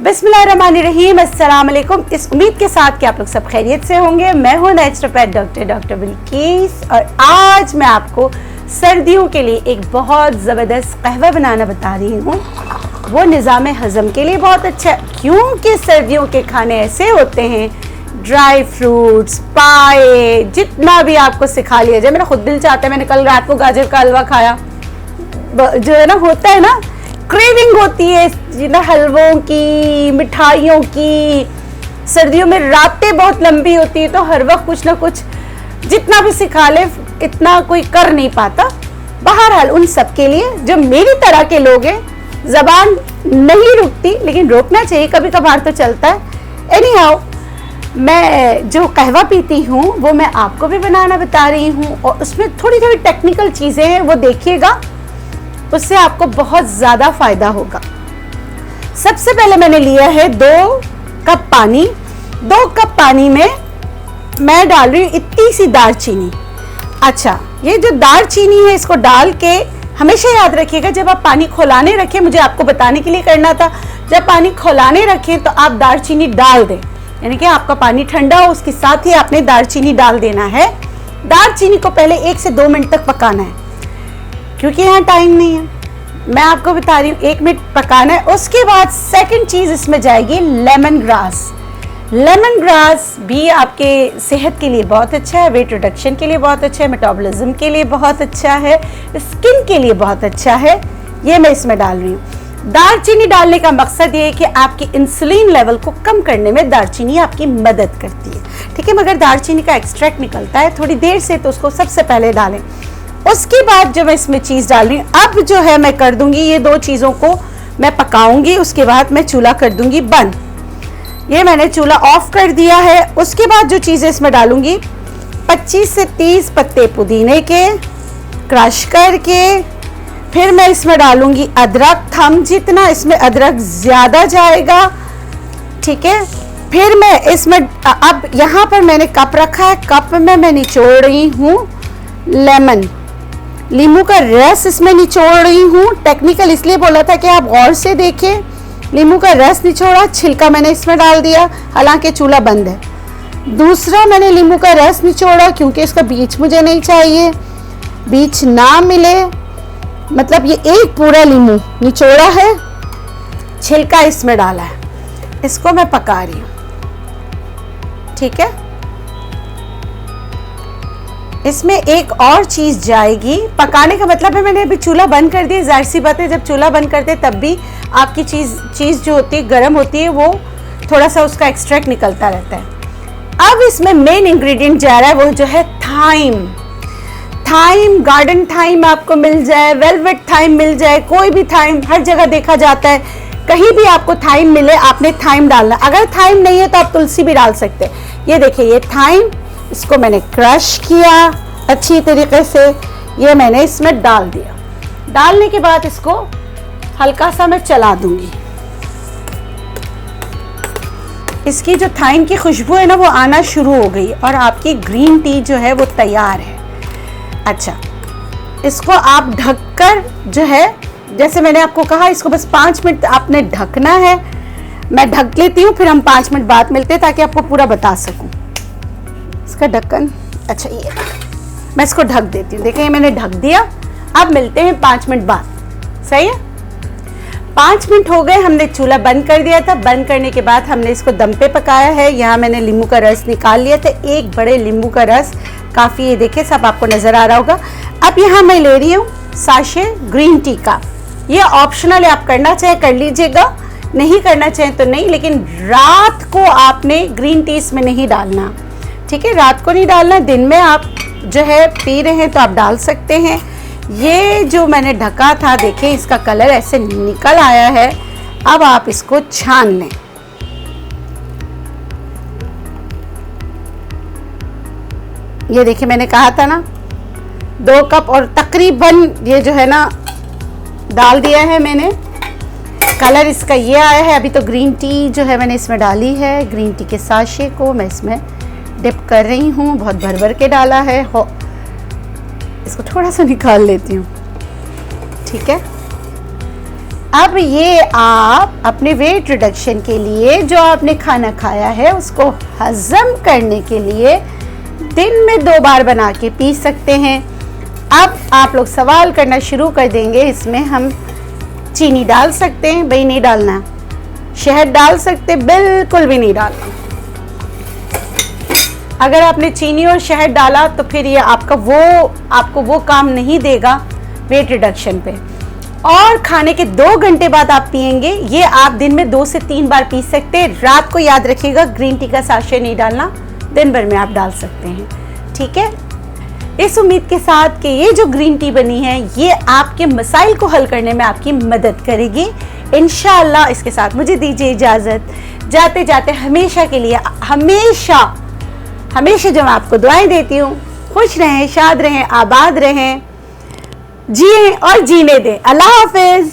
बिस्मिल्लाहिर्रहमानिर्रहीम, अस्सलाम वालेकुम। इस उम्मीद के साथ कि आप लोग सब खैरियत से होंगे। मैं हूँ नेचुरोपैथ डॉक्टर बिल्किस और आज मैं आपको सर्दियों के लिए एक बहुत ज़बरदस्त कहवा बनाना बता रही हूँ। वो निज़ाम हज़म के लिए बहुत अच्छा है, क्योंकि सर्दियों के खाने ऐसे होते हैं, ड्राई फ्रूट्स, पाए, जितना भी आपको सिखा लिया जाए। मेरा खुद दिल चाहता है, मैंने कल रात को गाजर का हलवा खाया, जो है ना, होता है ना, क्रेविंग होती है ना हलवों की, मिठाइयों की। सर्दियों में रातें बहुत लंबी होती है, तो हर वक्त कुछ ना कुछ जितना भी सिखा ले इतना कोई कर नहीं पाता। बहरहाल उन सब के लिए जो मेरी तरह के लोग हैं, ज़बान नहीं रुकती लेकिन रोकना चाहिए, कभी कभार तो चलता है। एनी हाउ, मैं जो कहवा पीती हूँ वो मैं आपको भी बनाना बता रही हूँ और उसमें थोड़ी थोड़ी टेक्निकल चीज़ें हैं, वो देखिएगा, उससे आपको बहुत ज़्यादा फ़ायदा होगा। सबसे पहले मैंने लिया है 2 कप पानी। 2 कप पानी में मैं डाल रही हूँ इतनी सी दालचीनी। अच्छा, ये जो दालचीनी है इसको डाल के हमेशा याद रखिएगा, जब आप पानी खौलाने रखें, मुझे आपको बताने के लिए करना था, जब पानी खौलाने रखें तो आप दालचीनी डाल दें, यानी कि आपका पानी ठंडा हो उसके साथ ही आपने दालचीनी डाल देना है। दालचीनी को पहले 1 से 2 मिनट तक पकाना है, क्योंकि यहाँ टाइम नहीं है, मैं आपको बता रही हूँ 1 मिनट पकाना है। उसके बाद सेकंड चीज़ इसमें जाएगी लेमन ग्रास। लेमन ग्रास भी आपके सेहत के लिए बहुत अच्छा है, वेट रिडक्शन के लिए बहुत अच्छा है, मेटाबॉलिज्म के लिए बहुत अच्छा है, स्किन के लिए बहुत अच्छा है। ये मैं इसमें डाल रही हूँ। दालचीनी डालने का मकसद ये है कि आपकी इंसुलिन लेवल को कम करने में दालचीनी आपकी मदद करती है, ठीक है। मगर दालचीनी का एक्सट्रैक्ट निकलता है थोड़ी देर से, तो उसको सबसे पहले डालें। उसके बाद जो मैं इसमें चीज़ डाल रही हूँ, अब जो है मैं कर दूंगी, ये 2 चीज़ों को मैं पकाऊंगी, उसके बाद मैं चूल्हा कर दूंगी बंद। ये मैंने चूल्हा ऑफ कर दिया है। उसके बाद जो चीज़ें इसमें डालूंगी, 25 से 30 पत्ते पुदीने के क्रश करके, फिर मैं इसमें डालूंगी अदरक, थम जितना, इसमें अदरक ज़्यादा जाएगा, ठीक है। फिर मैं इसमें, अब यहाँ पर मैंने कप रखा है, कप में मैं निचोड़ रही हूँ लेमन, नींबू का रस इसमें निचोड़ रही हूँ। टेक्निकल इसलिए बोला था कि आप गौर से देखें। नींबू का रस निचोड़ा, छिलका मैंने इसमें डाल दिया, हालांकि चूल्हा बंद है। दूसरा, मैंने नींबू का रस निचोड़ा क्योंकि इसका बीज मुझे नहीं चाहिए, बीज ना मिले, मतलब ये एक पूरा नींबू निचोड़ा है, छिलका इसमें डाला है। इसको मैं पका रही हूँ, ठीक है। इसमें एक और चीज़ जाएगी, पकाने का मतलब है मैंने अभी चूल्हा बंद कर दिया। जाहिर सी बात है, जब चूल्हा बंद करते तब भी आपकी चीज़ जो होती है गर्म होती है, वो थोड़ा सा उसका एक्सट्रैक्ट निकलता रहता है। अब इसमें मेन इंग्रेडिएंट जा रहा है, वो जो है थाइम। थाइम, गार्डन थाइम आपको मिल जाए, वेलवेट थाइम मिल जाए, कोई भी थाइम, हर जगह देखा जाता है। कहीं भी आपको थाइम मिले, आपने थाइम डालना। अगर थाइम नहीं है तो आप तुलसी भी डाल सकते हैं। ये देखिए, ये थाइम, इसको मैंने क्रश किया अच्छी तरीके से, ये मैंने इसमें डाल दिया। डालने के बाद इसको हल्का सा मैं चला दूंगी। इसकी जो थाइम की खुशबू है ना, वो आना शुरू हो गई और आपकी ग्रीन टी जो है वो तैयार है। अच्छा, इसको आप ढककर जो है, जैसे मैंने आपको कहा, इसको बस 5 मिनट आपने ढकना है। मैं ढक लेती हूँ, फिर हम 5 मिनट बाद मिलते हैं ताकि आपको पूरा बता सकूँ। इसका ढक्कन, अच्छा ये मैं इसको ढक देती हूँ। देखिए, मैंने ढक दिया। अब मिलते हैं 5 मिनट बाद, सही है। 5 मिनट हो गए, हमने चूल्हा बंद कर दिया था। बंद करने के बाद हमने इसको दम पे पकाया है। यहाँ मैंने नींबू का रस निकाल लिया था, 1 बड़े नींबू का रस काफ़ी, ये देखिए सब आपको नज़र आ रहा होगा। अब यहाँ मैं ले रही हूँ साशे ग्रीन टी का। ये ऑप्शनल है, आप करना चाहे कर लीजिएगा, नहीं करना चाहे तो नहीं, लेकिन रात को आपने ग्रीन टी इसमें नहीं डालना, ठीक है। रात को नहीं डालना, दिन में आप जो है पी रहे हैं तो आप डाल सकते हैं। ये जो मैंने ढका था, देखिए इसका कलर ऐसे निकल आया है। अब आप इसको छान लें। ये देखिए, मैंने कहा था ना 2 कप और तकरीबन ये जो है ना डाल दिया है मैंने। कलर इसका ये आया है। अभी तो ग्रीन टी जो है मैंने इसमें डाली है। ग्रीन टी के साशे को मैं इसमें डिप कर रही हूँ, बहुत भर भर के डाला है। इसको थोड़ा सा निकाल लेती हूँ, ठीक है। अब ये आप अपने वेट रिडक्शन के लिए जो आपने खाना खाया है उसको हजम करने के लिए दिन में 2 बार बना के पी सकते हैं। अब आप लोग सवाल करना शुरू कर देंगे, इसमें हम चीनी डाल सकते हैं? भाई नहीं डालना। शहद डाल सकते? बिल्कुल भी नहीं डालना। अगर आपने चीनी और शहद डाला तो फिर ये आपको वो काम नहीं देगा वेट रिडक्शन पे। और खाने के 2 घंटे बाद आप पिएंगे। ये आप दिन में 2 से 3 बार पी सकते हैं। रात को याद रखिएगा ग्रीन टी का साशे नहीं डालना, दिन भर में आप डाल सकते हैं। ठीक है, इस उम्मीद के साथ कि ये जो ग्रीन टी बनी है ये आपके मसाइल को हल करने में आपकी मदद करेगी इंशाअल्लाह। इसके साथ मुझे दीजिए इजाज़त। जाते जाते हमेशा के लिए हमेशा जो मैं आपको दुआएं देती हूँ, खुश रहें, शाद रहें, आबाद रहें, जिए और जीने दें। अल्लाह हाफिज।